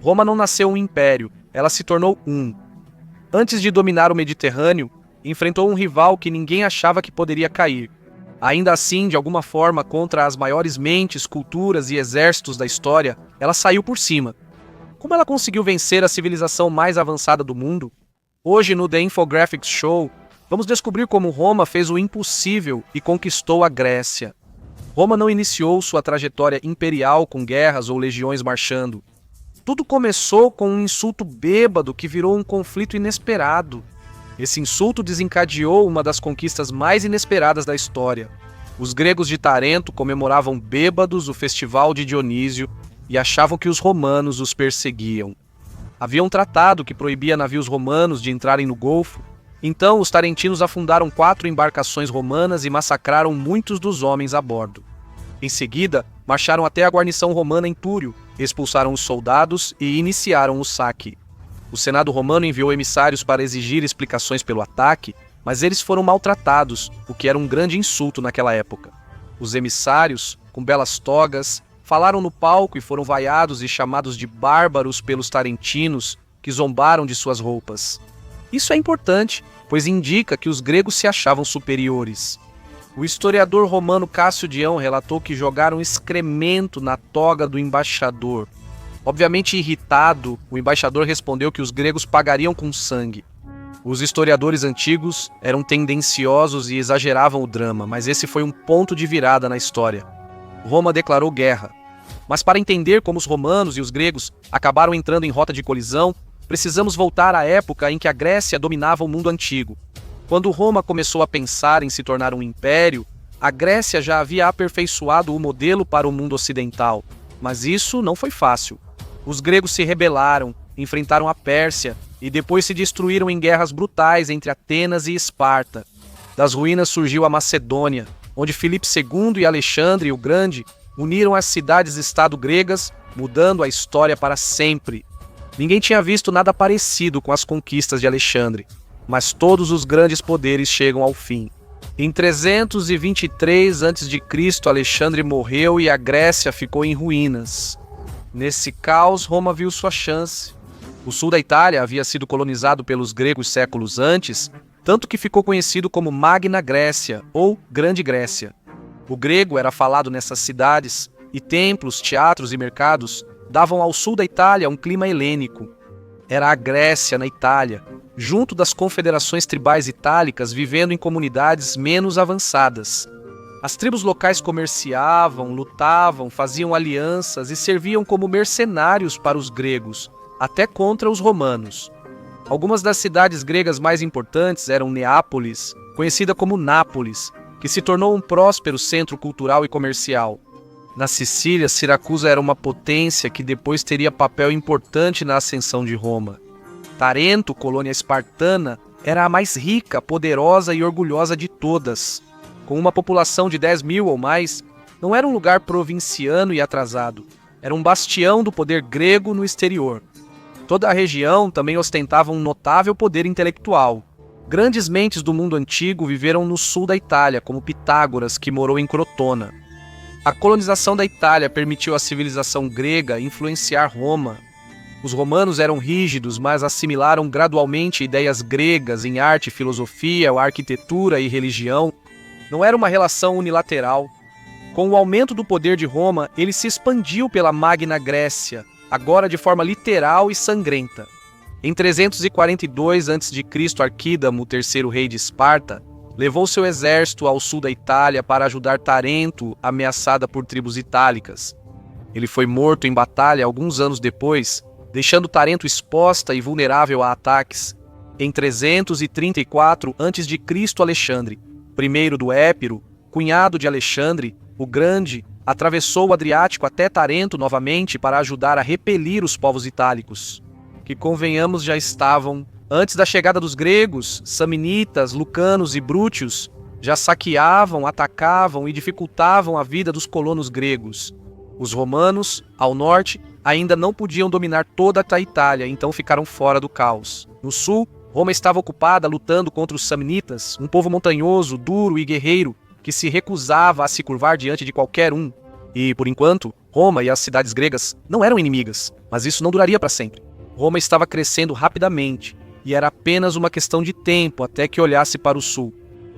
Roma não nasceu um império, ela se tornou um. Antes de dominar o Mediterrâneo, enfrentou um rival que ninguém achava que poderia cair. Ainda assim, de alguma forma, contra as maiores mentes, culturas e exércitos da história, ela saiu por cima. Como ela conseguiu vencer a civilização mais avançada do mundo? Hoje, no The Infographics Show, vamos descobrir como Roma fez o impossível e conquistou a Grécia. Roma não iniciou sua trajetória imperial com guerras ou legiões marchando. Tudo começou com um insulto bêbado que virou um conflito inesperado. Esse insulto desencadeou uma das conquistas mais inesperadas da história. Os gregos de Tarento comemoravam bêbados o festival de Dionísio e achavam que os romanos os perseguiam. Havia um tratado que proibia navios romanos de entrarem no Golfo, então os tarentinos afundaram 4 embarcações romanas e massacraram muitos dos homens a bordo. Em seguida, marcharam até a guarnição romana em Túrio, expulsaram os soldados e iniciaram o saque. O Senado romano enviou emissários para exigir explicações pelo ataque, mas eles foram maltratados, o que era um grande insulto naquela época. Os emissários, com belas togas, falaram no palco e foram vaiados e chamados de bárbaros pelos tarentinos, que zombaram de suas roupas. Isso é importante, pois indica que os gregos se achavam superiores. O historiador romano Cássio Dião relatou que jogaram excremento na toga do embaixador. Obviamente irritado, o embaixador respondeu que os gregos pagariam com sangue. Os historiadores antigos eram tendenciosos e exageravam o drama, mas esse foi um ponto de virada na história. Roma declarou guerra. Mas para entender como os romanos e os gregos acabaram entrando em rota de colisão, precisamos voltar à época em que a Grécia dominava o mundo antigo. Quando Roma começou a pensar em se tornar um império, a Grécia já havia aperfeiçoado o modelo para o mundo ocidental. Mas isso não foi fácil. Os gregos se rebelaram, enfrentaram a Pérsia e depois se destruíram em guerras brutais entre Atenas e Esparta. Das ruínas surgiu a Macedônia, onde Filipe II e Alexandre o Grande uniram as cidades-estado gregas, mudando a história para sempre. Ninguém tinha visto nada parecido com as conquistas de Alexandre, mas todos os grandes poderes chegam ao fim. Em 323 a.C., Alexandre morreu e a Grécia ficou em ruínas. Nesse caos, Roma viu sua chance. O sul da Itália havia sido colonizado pelos gregos séculos antes, tanto que ficou conhecido como Magna Grécia, ou Grande Grécia. O grego era falado nessas cidades, e templos, teatros e mercados davam ao sul da Itália um clima helênico. Era a Grécia na Itália, junto das confederações tribais itálicas vivendo em comunidades menos avançadas. As tribos locais comerciavam, lutavam, faziam alianças e serviam como mercenários para os gregos, até contra os romanos. Algumas das cidades gregas mais importantes eram Neápolis, conhecida como Nápoles, que se tornou um próspero centro cultural e comercial. Na Sicília, Siracusa era uma potência que depois teria papel importante na ascensão de Roma. Tarento, colônia espartana, era a mais rica, poderosa e orgulhosa de todas. Com uma população de 10 mil ou mais, não era um lugar provinciano e atrasado. Era um bastião do poder grego no exterior. Toda a região também ostentava um notável poder intelectual. Grandes mentes do mundo antigo viveram no sul da Itália, como Pitágoras, que morou em Crotona. A colonização da Itália permitiu à civilização grega influenciar Roma. Os romanos eram rígidos, mas assimilaram gradualmente ideias gregas em arte, filosofia, arquitetura e religião. Não era uma relação unilateral. Com o aumento do poder de Roma, ele se expandiu pela Magna Grécia, agora de forma literal e sangrenta. Em 342 a.C., Arquídamo, o terceiro rei de Esparta, levou seu exército ao sul da Itália para ajudar Tarento, ameaçada por tribos itálicas. Ele foi morto em batalha alguns anos depois, deixando Tarento exposta e vulnerável a ataques. Em 334 a.C., Alexandre, primeiro do Épiro, cunhado de Alexandre, o Grande, atravessou o Adriático até Tarento novamente para ajudar a repelir os povos itálicos, que, convenhamos, já estavam, antes da chegada dos gregos, samnitas, lucanos e brútios, já saqueavam, atacavam e dificultavam a vida dos colonos gregos. Os romanos, ao norte, ainda não podiam dominar toda a Itália, então ficaram fora do caos. No sul, Roma estava ocupada lutando contra os samnitas, um povo montanhoso, duro e guerreiro, que se recusava a se curvar diante de qualquer um. E, por enquanto, Roma e as cidades gregas não eram inimigas, mas isso não duraria para sempre. Roma estava crescendo rapidamente, e era apenas uma questão de tempo até que olhasse para o sul.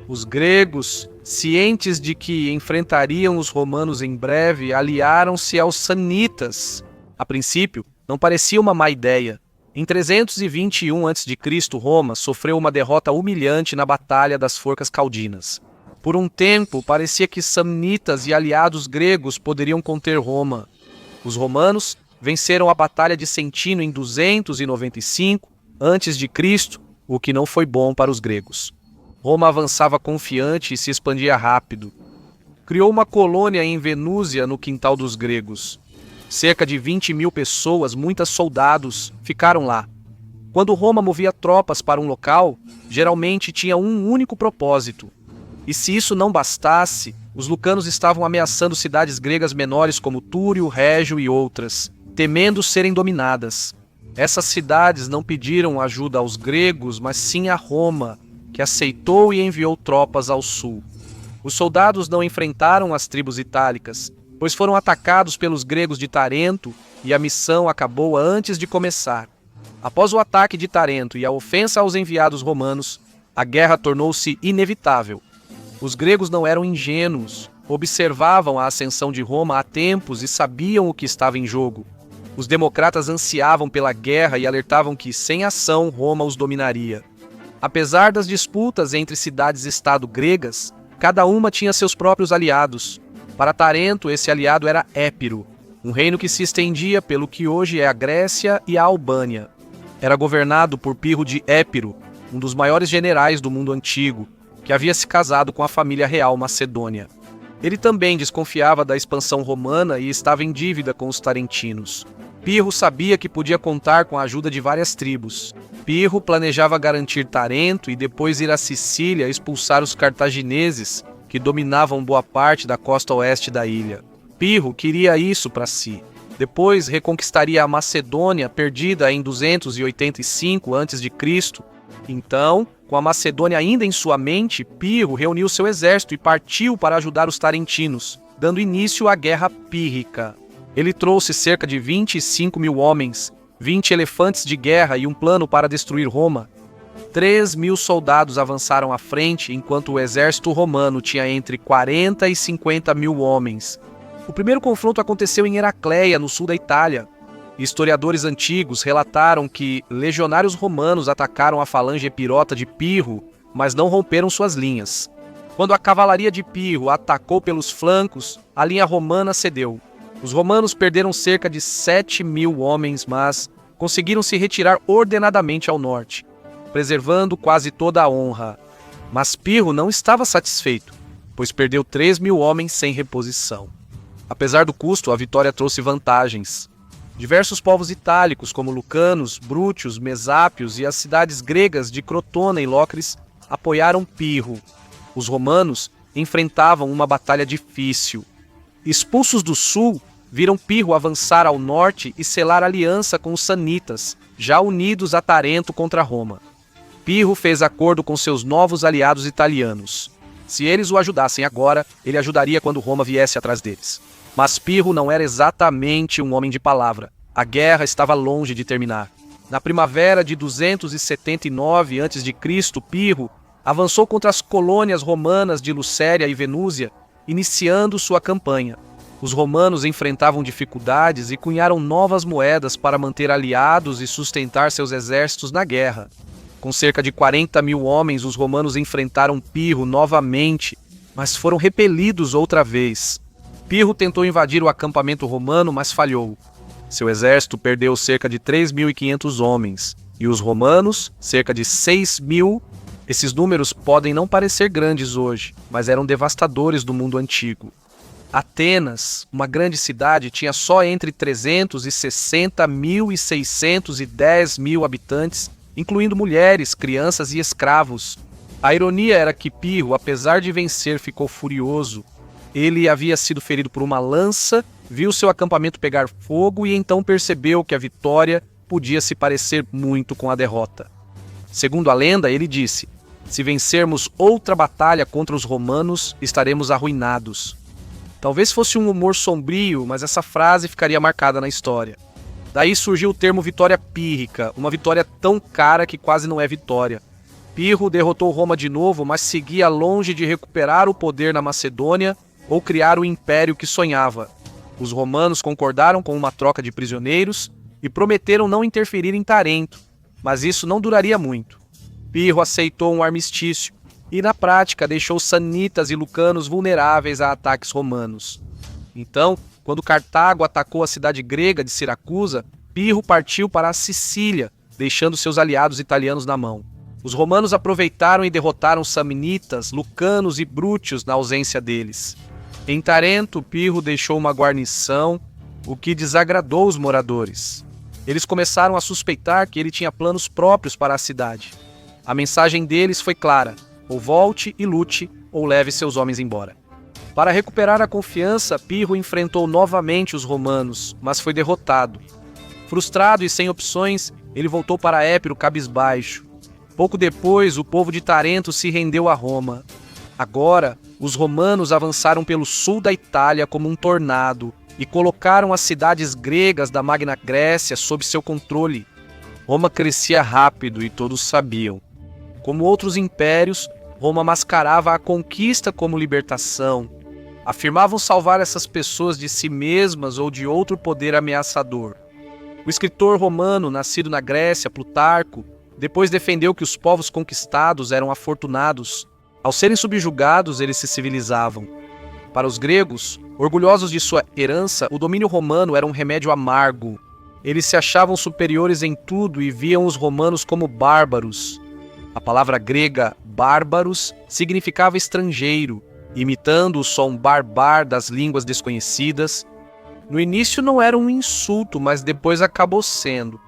Os gregos, cientes de que enfrentariam os romanos em breve, aliaram-se aos sanitas. A princípio, não parecia uma má ideia. Em 321 a.C., Roma sofreu uma derrota humilhante na Batalha das Forcas Caudinas. Por um tempo, parecia que samnitas e aliados gregos poderiam conter Roma. Os romanos venceram a Batalha de Centino em 295 a.C., o que não foi bom para os gregos. Roma avançava confiante e se expandia rápido. Criou uma colônia em Venúzia, no quintal dos gregos. Cerca de 20.000 pessoas, muitos soldados, ficaram lá. Quando Roma movia tropas para um local, geralmente tinha um único propósito. E se isso não bastasse, os lucanos estavam ameaçando cidades gregas menores como Túrio, Régio e outras, temendo serem dominadas. Essas cidades não pediram ajuda aos gregos, mas sim a Roma, que aceitou e enviou tropas ao sul. Os soldados não enfrentaram as tribos itálicas, pois foram atacados pelos gregos de Tarento e a missão acabou antes de começar. Após o ataque de Tarento e a ofensa aos enviados romanos, a guerra tornou-se inevitável. Os gregos não eram ingênuos, observavam a ascensão de Roma há tempos e sabiam o que estava em jogo. Os democratas ansiavam pela guerra e alertavam que, sem ação, Roma os dominaria. Apesar das disputas entre cidades-estado gregas, cada uma tinha seus próprios aliados. Para Tarento, esse aliado era Épiro, um reino que se estendia pelo que hoje é a Grécia e a Albânia. Era governado por Pirro de Épiro, um dos maiores generais do mundo antigo, que havia se casado com a família real macedônia. Ele também desconfiava da expansão romana e estava em dívida com os tarentinos. Pirro sabia que podia contar com a ajuda de várias tribos. Pirro planejava garantir Tarento e depois ir à Sicília expulsar os cartagineses, que dominavam boa parte da costa oeste da ilha. Pirro queria isso para si. Depois reconquistaria a Macedônia, perdida em 285 a.C. Então, com a Macedônia ainda em sua mente, Pirro reuniu seu exército e partiu para ajudar os tarentinos, dando início à Guerra Pírrica. Ele trouxe cerca de 25.000 homens, 20 elefantes de guerra e um plano para destruir Roma. 3.000 soldados avançaram à frente, enquanto o exército romano tinha entre 40 e 50.000 homens. O primeiro confronto aconteceu em Heracléia, no sul da Itália. Historiadores antigos relataram que legionários romanos atacaram a falange epirota de Pirro, mas não romperam suas linhas. Quando a cavalaria de Pirro atacou pelos flancos, a linha romana cedeu. Os romanos perderam cerca de 7.000 homens, mas conseguiram se retirar ordenadamente ao norte, preservando quase toda a honra. Mas Pirro não estava satisfeito, pois perdeu 3.000 homens sem reposição. Apesar do custo, a vitória trouxe vantagens. Diversos povos itálicos, como lucanos, brútios, mesápios e as cidades gregas de Crotona e Locris, apoiaram Pirro. Os romanos enfrentavam uma batalha difícil. Expulsos do sul, viram Pirro avançar ao norte e selar aliança com os sanitas, já unidos a Tarento contra Roma. Pirro fez acordo com seus novos aliados italianos. Se eles o ajudassem agora, ele ajudaria quando Roma viesse atrás deles. Mas Pirro não era exatamente um homem de palavra. A guerra estava longe de terminar. Na primavera de 279 a.C., Pirro avançou contra as colônias romanas de Lucéria e Venúzia, iniciando sua campanha. Os romanos enfrentavam dificuldades e cunharam novas moedas para manter aliados e sustentar seus exércitos na guerra. Com cerca de 40.000 homens, os romanos enfrentaram Pirro novamente, mas foram repelidos outra vez. Pirro tentou invadir o acampamento romano, mas falhou. Seu exército perdeu cerca de 3.500 homens, e os romanos, cerca de 6.000. Esses números podem não parecer grandes hoje, mas eram devastadores do mundo antigo. Atenas, uma grande cidade, tinha só entre 360.000 e 610.000 habitantes, incluindo mulheres, crianças e escravos. A ironia era que Pirro, apesar de vencer, ficou furioso. Ele havia sido ferido por uma lança, viu seu acampamento pegar fogo e então percebeu que a vitória podia se parecer muito com a derrota. Segundo a lenda, ele disse: "Se vencermos outra batalha contra os romanos, estaremos arruinados." Talvez fosse um humor sombrio, mas essa frase ficaria marcada na história. Daí surgiu o termo vitória pírrica, uma vitória tão cara que quase não é vitória. Pirro derrotou Roma de novo, mas seguia longe de recuperar o poder na Macedônia ou criar o império que sonhava. Os romanos concordaram com uma troca de prisioneiros e prometeram não interferir em Tarento, mas isso não duraria muito. Pirro aceitou um armistício e, na prática, deixou sanitas e lucanos vulneráveis a ataques romanos. Então, quando Cartago atacou a cidade grega de Siracusa, Pirro partiu para a Sicília, deixando seus aliados italianos na mão. Os romanos aproveitaram e derrotaram samnitas, lucanos e brútios na ausência deles. Em Tarento, Pirro deixou uma guarnição, o que desagradou os moradores. Eles começaram a suspeitar que ele tinha planos próprios para a cidade. A mensagem deles foi clara: ou volte e lute, ou leve seus homens embora. Para recuperar a confiança, Pirro enfrentou novamente os romanos, mas foi derrotado. Frustrado e sem opções, ele voltou para Épiro cabisbaixo. Pouco depois, o povo de Tarento se rendeu a Roma. Agora, os romanos avançaram pelo sul da Itália como um tornado e colocaram as cidades gregas da Magna Grécia sob seu controle. Roma crescia rápido e todos sabiam. Como outros impérios, Roma mascarava a conquista como libertação. Afirmavam salvar essas pessoas de si mesmas ou de outro poder ameaçador. O escritor romano, nascido na Grécia, Plutarco, depois defendeu que os povos conquistados eram afortunados. Ao serem subjugados, eles se civilizavam. Para os gregos, orgulhosos de sua herança, o domínio romano era um remédio amargo. Eles se achavam superiores em tudo e viam os romanos como bárbaros. A palavra grega bárbaros significava estrangeiro, imitando o som barbar das línguas desconhecidas. No início não era um insulto, mas depois acabou sendo.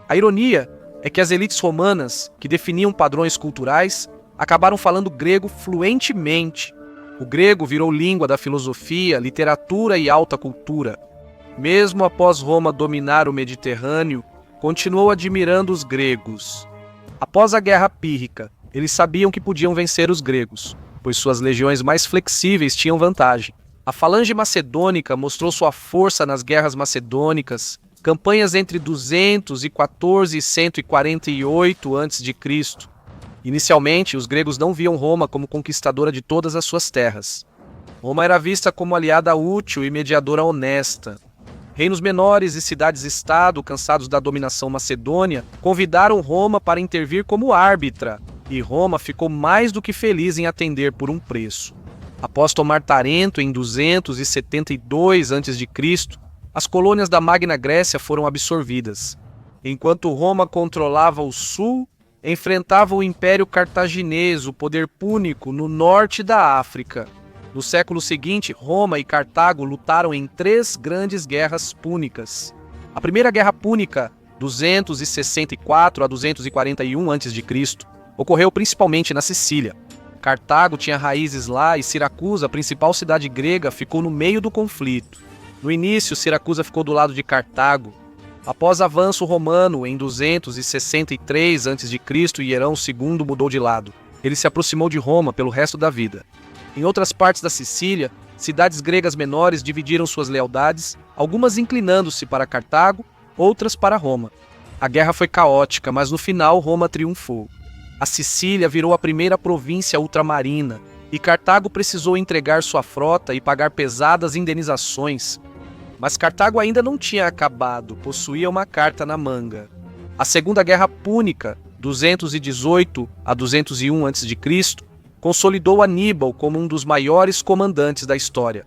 A ironia é que as elites romanas, que definiam padrões culturais, acabaram falando grego fluentemente. O grego virou língua da filosofia, literatura e alta cultura. Mesmo após Roma dominar o Mediterrâneo, continuou admirando os gregos. Após a Guerra Pírrica, eles sabiam que podiam vencer os gregos, pois suas legiões mais flexíveis tinham vantagem. A falange macedônica mostrou sua força nas guerras macedônicas, campanhas entre 214 e 148 a.C. Inicialmente, os gregos não viam Roma como conquistadora de todas as suas terras. Roma era vista como aliada útil e mediadora honesta. Reinos menores e cidades-estado, cansados da dominação macedônia, convidaram Roma para intervir como árbitra, e Roma ficou mais do que feliz em atender por um preço. Após tomar Tarento em 272 a.C., as colônias da Magna Grécia foram absorvidas. Enquanto Roma controlava o sul, enfrentava o Império Cartaginês, o poder púnico, no norte da África. No século seguinte, Roma e Cartago lutaram em 3 grandes guerras púnicas. A Primeira Guerra Púnica, 264 a 241 a.C., ocorreu principalmente na Sicília. Cartago tinha raízes lá e Siracusa, a principal cidade grega, ficou no meio do conflito. No início, Siracusa ficou do lado de Cartago. Após avanço romano, em 263 a.C., Hierão II mudou de lado. Ele se aproximou de Roma pelo resto da vida. Em outras partes da Sicília, cidades gregas menores dividiram suas lealdades, algumas inclinando-se para Cartago, outras para Roma. A guerra foi caótica, mas no final Roma triunfou. A Sicília virou a primeira província ultramarina, e Cartago precisou entregar sua frota e pagar pesadas indenizações. Mas Cartago ainda não tinha acabado, possuía uma carta na manga. A Segunda Guerra Púnica, 218 a 201 a.C., consolidou Aníbal como um dos maiores comandantes da história.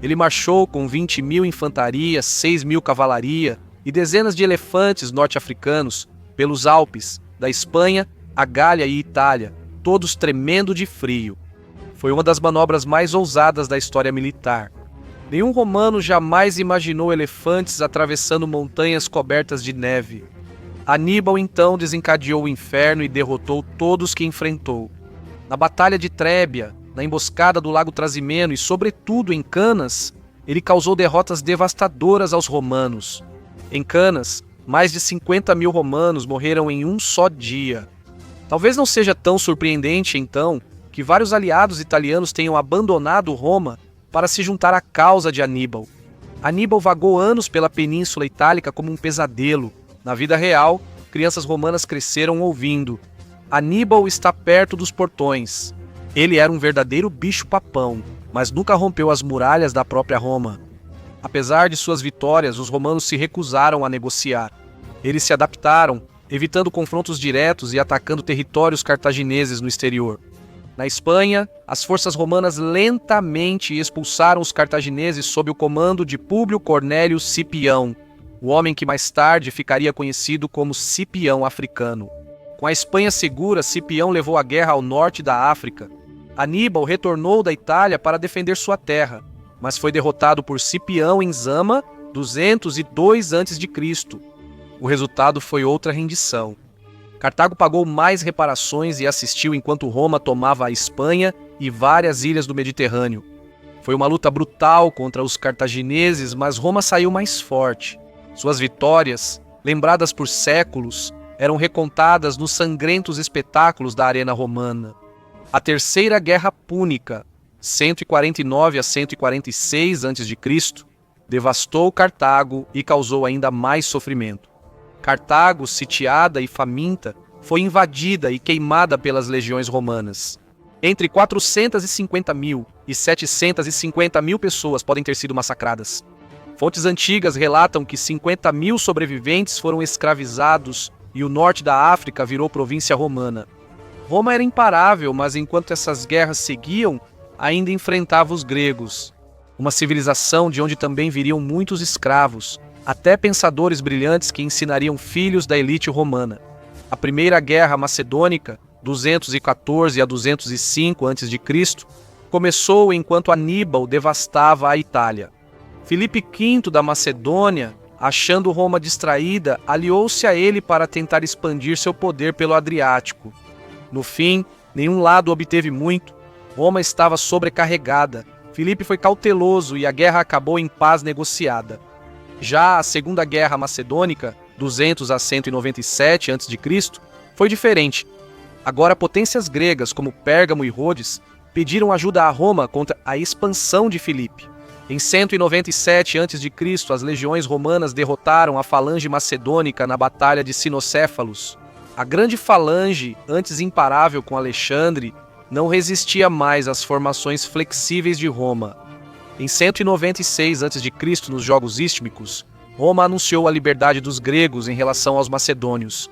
Ele marchou com 20.000 infantaria, 6.000 cavalaria e dezenas de elefantes norte-africanos pelos Alpes, da Espanha a Gália e Itália, todos tremendo de frio. Foi uma das manobras mais ousadas da história militar. Nenhum romano jamais imaginou elefantes atravessando montanhas cobertas de neve. Aníbal então desencadeou o inferno e derrotou todos que enfrentou. Na Batalha de Trébia, na emboscada do Lago Trasimeno e, sobretudo, em Canas, ele causou derrotas devastadoras aos romanos. Em Canas, mais de 50.000 romanos morreram em um só dia. Talvez não seja tão surpreendente, então, que vários aliados italianos tenham abandonado Roma para se juntar à causa de Aníbal. Aníbal vagou anos pela Península Itálica como um pesadelo. Na vida real, crianças romanas cresceram ouvindo: Aníbal está perto dos portões. Ele era um verdadeiro bicho-papão, mas nunca rompeu as muralhas da própria Roma. Apesar de suas vitórias, os romanos se recusaram a negociar. Eles se adaptaram, evitando confrontos diretos e atacando territórios cartagineses no exterior. Na Espanha, as forças romanas lentamente expulsaram os cartagineses sob o comando de Públio Cornélio Cipião, o homem que mais tarde ficaria conhecido como Cipião Africano. Com a Espanha segura, Cipião levou a guerra ao norte da África. Aníbal retornou da Itália para defender sua terra, mas foi derrotado por Cipião em Zama, 202 a.C. O resultado foi outra rendição. Cartago pagou mais reparações e assistiu enquanto Roma tomava a Espanha e várias ilhas do Mediterrâneo. Foi uma luta brutal contra os cartagineses, mas Roma saiu mais forte. Suas vitórias, lembradas por séculos, eram recontadas nos sangrentos espetáculos da arena romana. A Terceira Guerra Púnica, 149 a 146 a.C., devastou Cartago e causou ainda mais sofrimento. Cartago, sitiada e faminta, foi invadida e queimada pelas legiões romanas. Entre 450 mil e 750 mil pessoas podem ter sido massacradas. Fontes antigas relatam que 50 mil sobreviventes foram escravizados e o norte da África virou província romana. Roma era imparável, mas enquanto essas guerras seguiam, ainda enfrentava os gregos, uma civilização de onde também viriam muitos escravos, até pensadores brilhantes que ensinariam filhos da elite romana. A Primeira Guerra Macedônica, 214 a 205 a.C., começou enquanto Aníbal devastava a Itália. Filipe V da Macedônia, achando Roma distraída, aliou-se a ele para tentar expandir seu poder pelo Adriático. No fim, nenhum lado obteve muito. Roma estava sobrecarregada. Filipe foi cauteloso e a guerra acabou em paz negociada. Já a Segunda Guerra Macedônica, 200 a 197 a.C., foi diferente. Agora potências gregas como Pérgamo e Rhodes pediram ajuda a Roma contra a expansão de Filipe. Em 197 a.C., as legiões romanas derrotaram a falange macedônica na Batalha de Cinocéfalos. A grande falange, antes imparável com Alexandre, não resistia mais às formações flexíveis de Roma. Em 196 a.C., nos Jogos Istmicos, Roma anunciou a liberdade dos gregos em relação aos macedônios.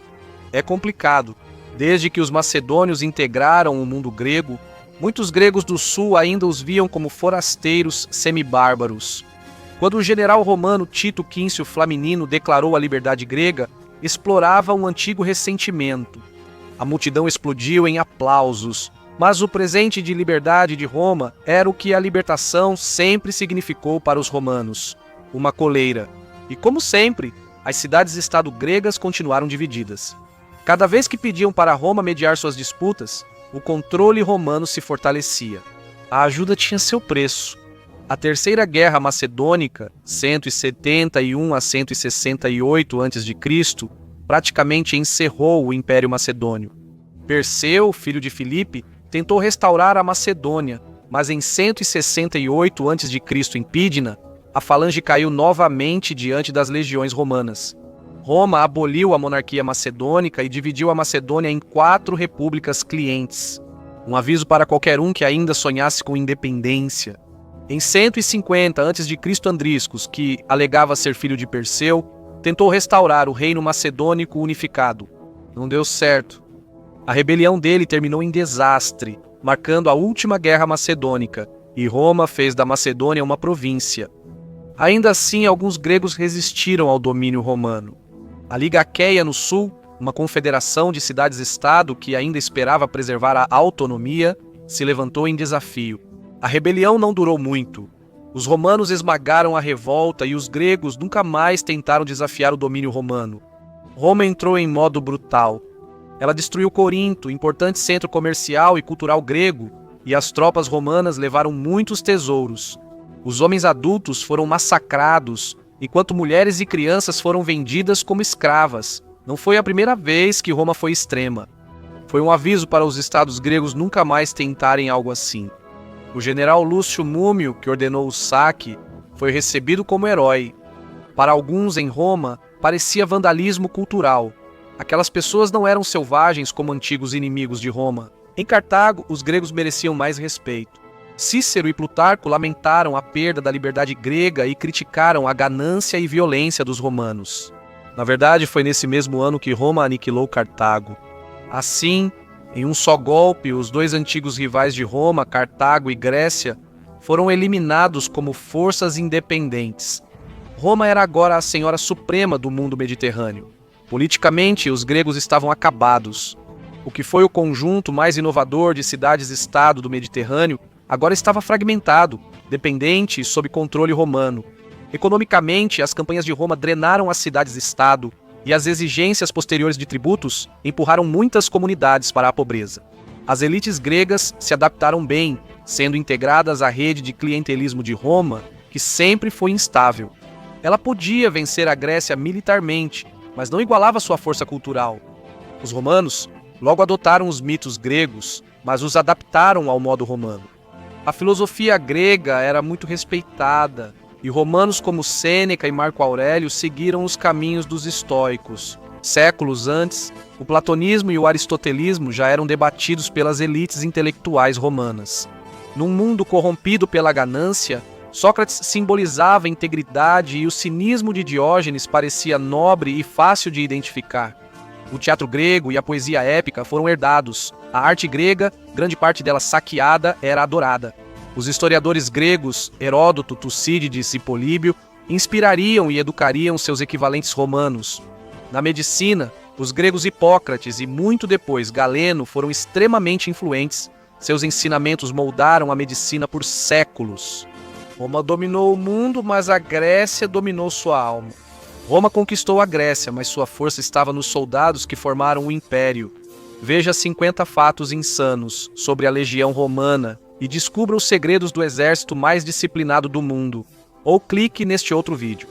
É complicado. Desde que os macedônios integraram o mundo grego, muitos gregos do sul ainda os viam como forasteiros semibárbaros. Quando o general romano Tito Quíncio Flaminino declarou a liberdade grega, explorava um antigo ressentimento. A multidão explodiu em aplausos, mas o presente de liberdade de Roma era o que a libertação sempre significou para os romanos: uma coleira. E como sempre, as cidades-estado gregas continuaram divididas. Cada vez que pediam para Roma mediar suas disputas, o controle romano se fortalecia. A ajuda tinha seu preço. A Terceira Guerra Macedônica, 171 a 168 a.C., praticamente encerrou o Império Macedônio. Perseu, filho de Filipe, tentou restaurar a Macedônia, mas em 168 a.C., em Pídina, a falange caiu novamente diante das legiões romanas. Roma aboliu a monarquia macedônica e dividiu a Macedônia em 4 repúblicas clientes. Um aviso para qualquer um que ainda sonhasse com independência. Em 150 a.C., Andriscos, que alegava ser filho de Perseu, tentou restaurar o reino macedônico unificado. Não deu certo. A rebelião dele terminou em desastre, marcando a última guerra macedônica, e Roma fez da Macedônia uma província. Ainda assim, alguns gregos resistiram ao domínio romano. A Liga Aqueia no sul, uma confederação de cidades-estado que ainda esperava preservar a autonomia, se levantou em desafio. A rebelião não durou muito. Os romanos esmagaram a revolta e os gregos nunca mais tentaram desafiar o domínio romano. Roma entrou em modo brutal. Ela destruiu Corinto, importante centro comercial e cultural grego, e as tropas romanas levaram muitos tesouros. Os homens adultos foram massacrados, enquanto mulheres e crianças foram vendidas como escravas. Não foi a primeira vez que Roma foi extrema. Foi um aviso para os estados gregos nunca mais tentarem algo assim. O general Lúcio Múmio, que ordenou o saque, foi recebido como herói. Para alguns em Roma, parecia vandalismo cultural. Aquelas pessoas não eram selvagens como antigos inimigos de Roma. Em Cartago, os gregos mereciam mais respeito. Cícero e Plutarco lamentaram a perda da liberdade grega e criticaram a ganância e violência dos romanos. Na verdade, foi nesse mesmo ano que Roma aniquilou Cartago. Assim, em um só golpe, os dois antigos rivais de Roma, Cartago e Grécia, foram eliminados como forças independentes. Roma era agora a senhora suprema do mundo mediterrâneo. Politicamente, os gregos estavam acabados. O que foi o conjunto mais inovador de cidades-estado do Mediterrâneo agora estava fragmentado, dependente e sob controle romano. Economicamente, as campanhas de Roma drenaram as cidades-estado e as exigências posteriores de tributos empurraram muitas comunidades para a pobreza. As elites gregas se adaptaram bem, sendo integradas à rede de clientelismo de Roma, que sempre foi instável. Ela podia vencer a Grécia militarmente, mas não igualava sua força cultural. Os romanos logo adotaram os mitos gregos, mas os adaptaram ao modo romano. A filosofia grega era muito respeitada, e romanos como Sêneca e Marco Aurélio seguiram os caminhos dos estoicos. Séculos antes, o platonismo e o aristotelismo já eram debatidos pelas elites intelectuais romanas. Num mundo corrompido pela ganância, Sócrates simbolizava a integridade e o cinismo de Diógenes parecia nobre e fácil de identificar. O teatro grego e a poesia épica foram herdados. A arte grega, grande parte dela saqueada, era adorada. Os historiadores gregos, Heródoto, Tucídides e Políbio, inspirariam e educariam seus equivalentes romanos. Na medicina, os gregos Hipócrates e, muito depois, Galeno foram extremamente influentes. Seus ensinamentos moldaram a medicina por séculos. Roma dominou o mundo, mas a Grécia dominou sua alma. Roma conquistou a Grécia, mas sua força estava nos soldados que formaram o império. Veja 50 fatos insanos sobre a legião romana e descubra os segredos do exército mais disciplinado do mundo. Ou clique neste outro vídeo.